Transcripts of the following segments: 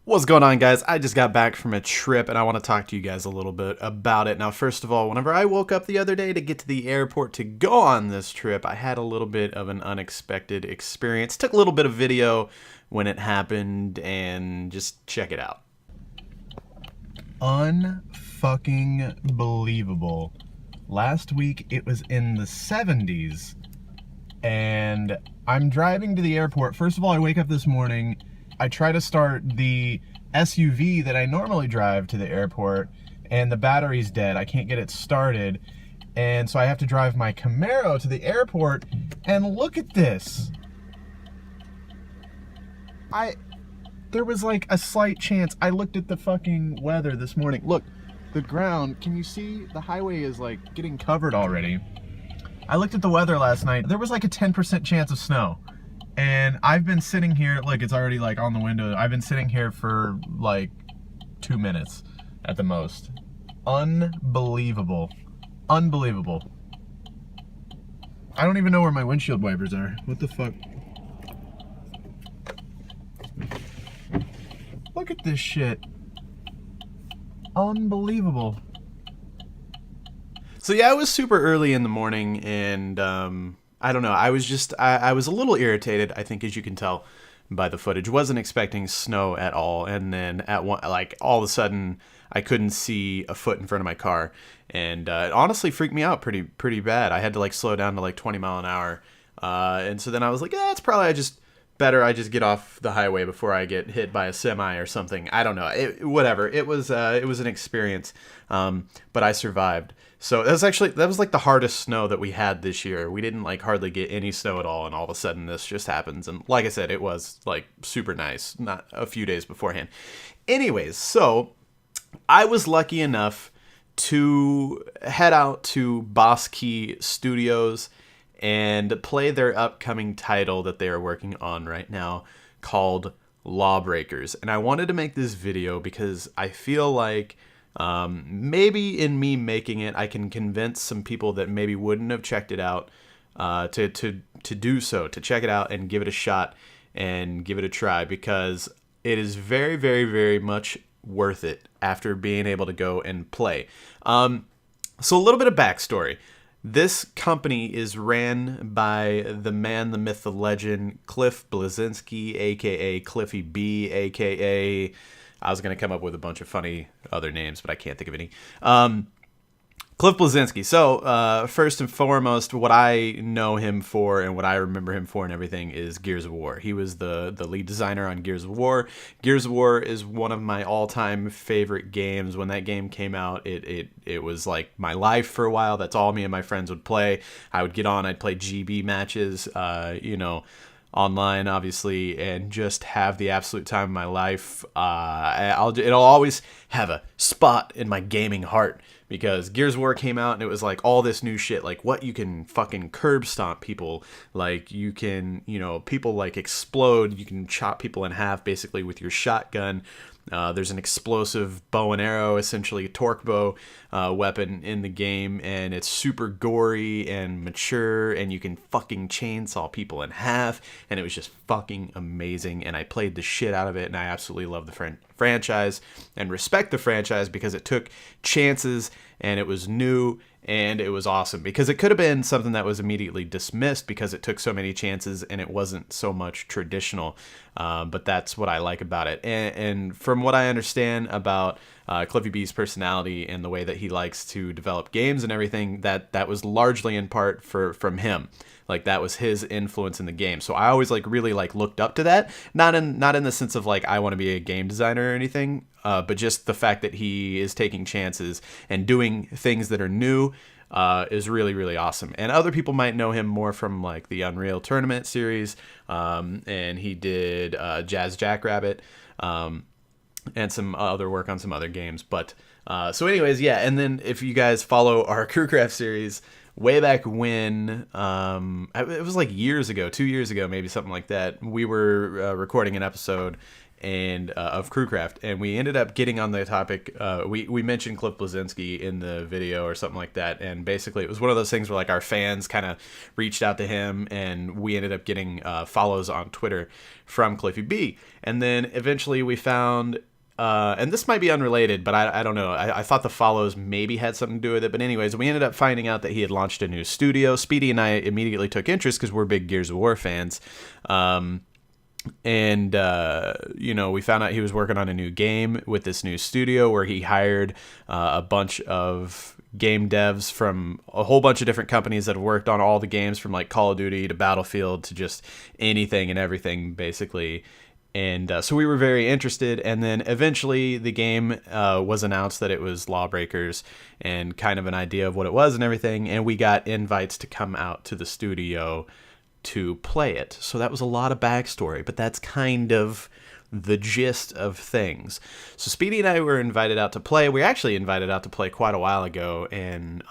What's going on, guys? I just got back from a trip and I want to talk to you guys a little bit about it. Now, first of all, whenever I woke up the other day to get to the airport to go on this trip, I had a little bit of an unexpected experience. Took a little bit of video when it happened and just check it out. Unfucking believable. Last week it was in the 70s and I'm driving to the airport. First of all, I wake up this morning. I try to start the SUV that I normally drive to the airport, and the battery's dead. I can't get it started, and so I have to drive my Camaro to the airport, and look at this. There was like a slight chance. I looked at the fucking weather this morning. Look, the ground, can you see? The highway is like getting covered already. I looked at the weather last night. There was like a 10% chance of snow. And I've been sitting here, look, it's already like on the window. I've been sitting here for like 2 minutes at the most. Unbelievable. Unbelievable. I don't even know where my windshield wipers are. What the fuck? Look at this shit. Unbelievable. So yeah, it was super early in the morning and I don't know. I was a little irritated, I think, as you can tell by the footage. Wasn't expecting snow at all, and then at one, like all of a sudden, I couldn't see a foot in front of my car, and it honestly freaked me out pretty bad. I had to like slow down to like 20 mile an hour, and so then I was like, it's probably I just get off the highway before I get hit by a semi or something. I don't know. Whatever. It was an experience, but I survived. So that was like the hardest snow that we had this year. We didn't like hardly get any snow at all, and all of a sudden this just happens. And like I said, it was like super nice, not a few days beforehand. Anyways, so I was lucky enough to head out to Boss Key Studios and play their upcoming title that they are working on right now called LawBreakers. And I wanted to make this video because I feel like maybe in me making it, I can convince some people that maybe wouldn't have checked it out to do so, to check it out and give it a shot and give it a try, because it is very, very, very much worth it after being able to go and play. So a little bit of backstory. This company is ran by the man, the myth, the legend, Cliff Bleszinski, a.k.a. Cliffy B, a.k.a. I was going to come up with a bunch of funny other names, but I can't think of any. Cliff Bleszinski. So, first and foremost, what I know him for and what I remember him for and everything is Gears of War. He was the lead designer on Gears of War. Gears of War is one of my all-time favorite games. When that game came out, it was like my life for a while. That's all me and my friends would play. I would get on, I'd play GB matches, online, obviously, and just have the absolute time of my life. It'll always have a spot in my gaming heart, because Gears of War came out and it was like all this new shit, like what you can fucking curb stomp people, like you can, people like explode, you can chop people in half basically with your shotgun. There's an explosive bow and arrow, essentially a torque bow weapon in the game, and it's super gory and mature, and you can fucking chainsaw people in half, and it was just fucking amazing, and I played the shit out of it, and I absolutely love the franchise and respect the franchise because it took chances, and it was new, and it was awesome, because it could have been something that was immediately dismissed because it took so many chances and it wasn't so much traditional. But that's what I like about it. And from what I understand about Cliffy B's personality and the way that he likes to develop games and everything, that was largely in part from him. Like that was his influence in the game. So I always really looked up to that. Not in the sense of like I want to be a game designer or anything, but just the fact that he is taking chances and doing things that are new is really, really awesome. And other people might know him more from like the Unreal Tournament series, and he did Jazz Jackrabbit, and some other work on some other games. But so anyways, yeah. And then if you guys follow our Crewcraft series, way back when, it was like years ago, 2 years ago, maybe something like that, we were recording an episode, and of Crewcraft, and we ended up getting on the topic. We mentioned Cliff Bleszinski in the video or something like that, and basically it was one of those things where like our fans kind of reached out to him, and we ended up getting follows on Twitter from Cliffy B, and then eventually we found. And this might be unrelated, but I don't know. I thought the follows maybe had something to do with it. But anyways, we ended up finding out that he had launched a new studio. Speedy and I immediately took interest because we're big Gears of War fans. And we found out he was working on a new game with this new studio where he hired a bunch of game devs from a whole bunch of different companies that have worked on all the games from like Call of Duty to Battlefield to just anything and everything, basically. And so we were very interested, and then eventually the game was announced that it was LawBreakers and kind of an idea of what it was and everything, and we got invites to come out to the studio to play it. So that was a lot of backstory, but that's kind of the gist of things. So Speedy and I were invited out to play. We were actually invited out to play quite a while ago, and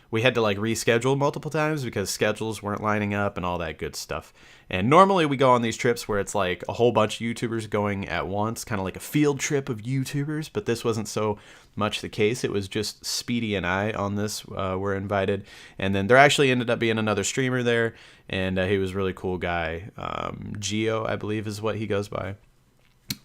we had to like reschedule multiple times because schedules weren't lining up and all that good stuff. And normally we go on these trips where it's like a whole bunch of YouTubers going at once, kind of like a field trip of YouTubers, but this wasn't so much the case. It was just Speedy and I on this were invited. And then there actually ended up being another streamer there, and he was a really cool guy. Geo, I believe is what he goes by.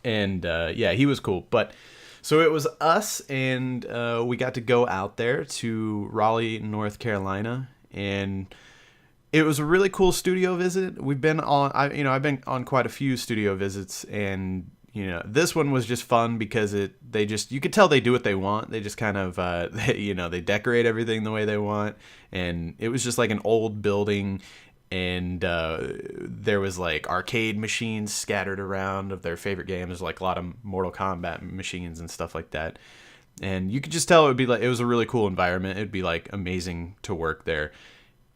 And yeah, he was cool. But so it was us, and we got to go out there to Raleigh, North Carolina, and it was a really cool studio visit. We've been on, I've been on quite a few studio visits, and this one was just fun because you could tell they do what they want. They just kind of, they decorate everything the way they want, and it was just like an old building. And there was like arcade machines scattered around of their favorite games, like a lot of Mortal Kombat machines and stuff like that. And you could just tell it was a really cool environment. It'd be like amazing to work there.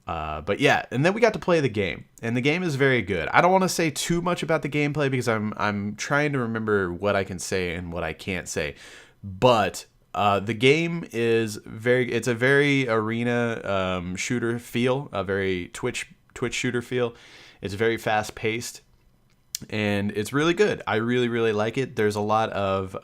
But yeah, and then we got to play the game, and the game is very good. I don't want to say too much about the gameplay because I'm trying to remember what I can say and what I can't say. But the game is it's a very arena shooter feel, a very Twitch shooter feel. It's very fast paced, and it's really good. I really, really like it. There's a lot of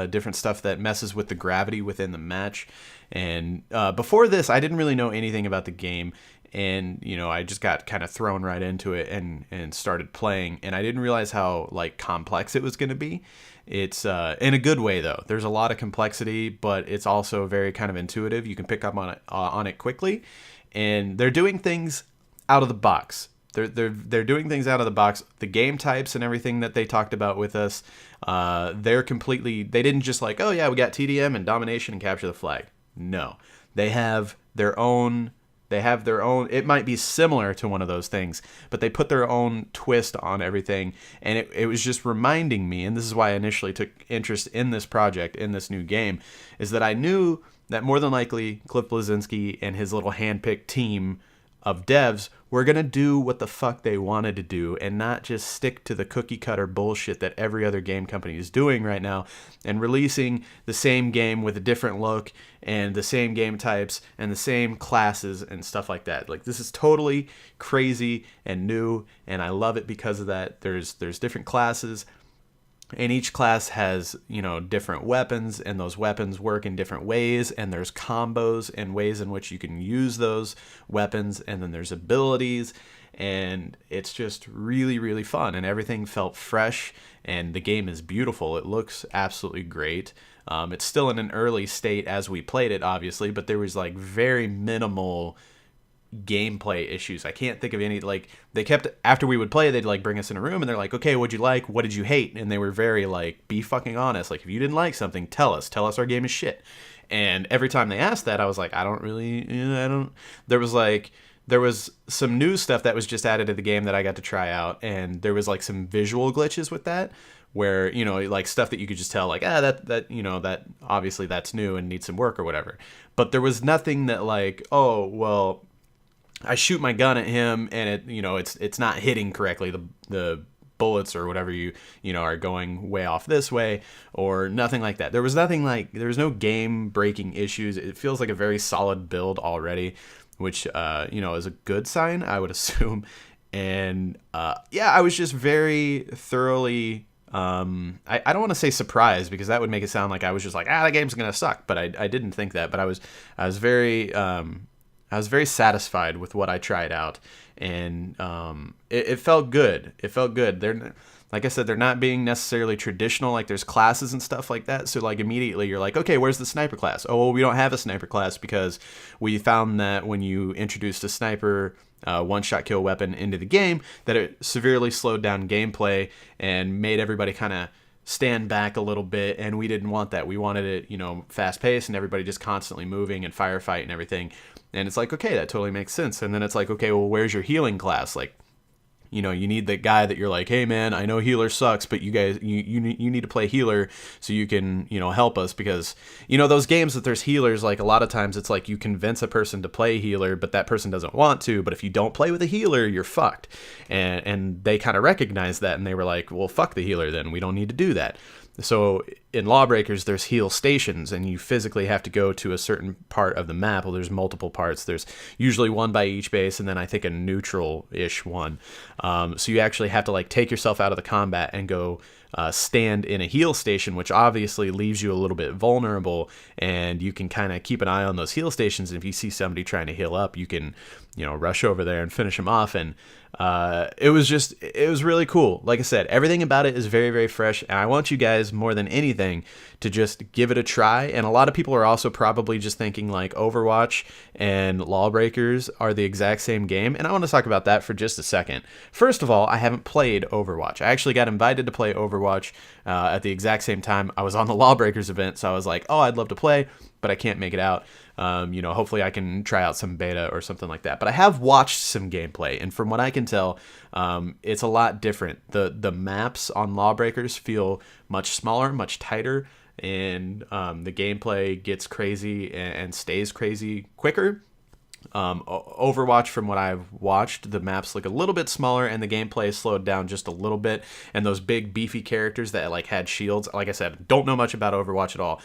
different stuff that messes with the gravity within the match. And before this, I didn't really know anything about the game. And, I just got kind of thrown right into it and started playing. And I didn't realize how like complex it was going to be. It's in a good way, though. There's a lot of complexity, but it's also very kind of intuitive. You can pick up on it quickly. And they're doing things out of the box. They're doing things out of the box. The game types and everything that they talked about with us, they didn't just like, oh yeah, we got TDM and domination and capture the flag. No, they have their own. It might be similar to one of those things, but they put their own twist on everything. And it was just reminding me, and this is why I initially took interest in this project, in this new game, is that I knew that more than likely Cliff Bleszinski and his little handpicked team of devs were going to do what the fuck they wanted to do and not just stick to the cookie cutter bullshit that every other game company is doing right now and releasing the same game with a different look and the same game types and the same classes and stuff like that. Like, this is totally crazy and new, and I love it because of that. There's different classes, and each class has, different weapons, and those weapons work in different ways, and there's combos and ways in which you can use those weapons, and then there's abilities, and it's just really, really fun, and everything felt fresh, and the game is beautiful. It looks absolutely great. It's still in an early state as we played it, obviously, but there was like very minimal gameplay issues. I can't think of any. Like, they kept, after we would play, they'd like bring us in a room and they're like, okay, what'd you like, what did you hate? And they were very like, be fucking honest. Like, if you didn't like something, tell us our game is shit. And every time they asked that, I was like, there was some new stuff that was just added to the game that I got to try out, and there was like some visual glitches with that where, like stuff that you could just tell, like, that obviously that's new and needs some work or whatever. But there was nothing that like, oh, well, I shoot my gun at him and it's not hitting correctly. The bullets or whatever are going way off this way, or nothing like that. There was no game breaking issues. It feels like a very solid build already, which, is a good sign, I would assume. And, I was just very thoroughly I don't want to say surprised, because that would make it sound like I was just like, that game's gonna suck. But I didn't think that. But I was very satisfied with what I tried out, and it felt good. It felt good. Like I said, they're not being necessarily traditional. Like, there's classes and stuff like that. So like immediately you're like, okay, where's the sniper class? Oh, well, we don't have a sniper class because we found that when you introduced a sniper one-shot kill weapon into the game, that it severely slowed down gameplay and made everybody kind of stand back a little bit, and we didn't want that. We wanted it, fast paced and everybody just constantly moving and firefight and everything. And it's like, okay, that totally makes sense. And then it's like, okay, well, where's your healing class? Like, you need the guy that you're like, hey man, I know healer sucks, but you guys, you need to play healer so you can, help us, because, those games that there's healers, like a lot of times it's like you convince a person to play healer, but that person doesn't want to. But if you don't play with a healer, you're fucked. And they kind of recognize that, and they were like, well, fuck the healer then. We don't need to do that. So in LawBreakers, there's heal stations, and you physically have to go to a certain part of the map. Well, there's multiple parts. There's usually one by each base, and then I think a neutral-ish one. So you actually have to like take yourself out of the combat and go stand in a heal station, which obviously leaves you a little bit vulnerable, and you can kind of keep an eye on those heal stations. And if you see somebody trying to heal up, you can, rush over there and finish them off. And it was really cool. Like I said, everything about it is very, very fresh, and I want you guys more than anything to just give it a try. And a lot of people are also probably just thinking like Overwatch and LawBreakers are the exact same game, and I want to talk about that for just a second. First of all, I haven't played Overwatch. I actually got invited to play Overwatch at the exact same time I was on the LawBreakers event, so I was like, oh, I'd love to play, but I can't make it out. Hopefully I can try out some beta or something like that. But I have watched some gameplay, and from what I can tell, it's a lot different. The maps on LawBreakers feel much smaller, much tighter, and the gameplay gets crazy and stays crazy quicker. Overwatch, from what I've watched, the maps look a little bit smaller and the gameplay is slowed down just a little bit. And those big beefy characters that like had shields, like I said, don't know much about Overwatch at all.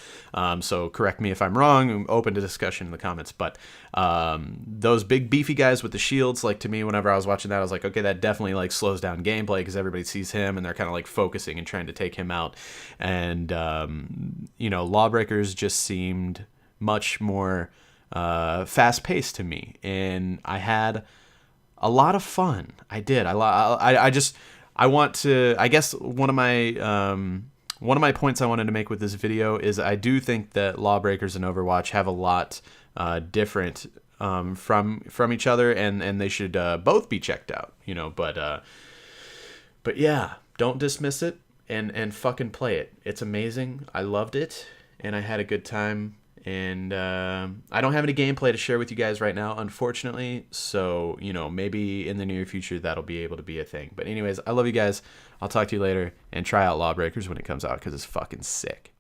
So correct me if I'm wrong. I'm open to discussion in the comments. But those big beefy guys with the shields, like to me, whenever I was watching that, I was like, okay, that definitely like slows down gameplay because everybody sees him and they're kind of like focusing and trying to take him out. And LawBreakers just seemed much more fast paced to me, and I had a lot of fun. I did. I want to. I guess one of my points I wanted to make with this video is I do think that LawBreakers and Overwatch have a lot different from each other, and they should both be checked out. But yeah, don't dismiss it and fucking play it. It's amazing. I loved it, and I had a good time. And I don't have any gameplay to share with you guys right now, unfortunately. So, maybe in the near future that'll be able to be a thing. But anyways, I love you guys. I'll talk to you later, and try out LawBreakers when it comes out because it's fucking sick.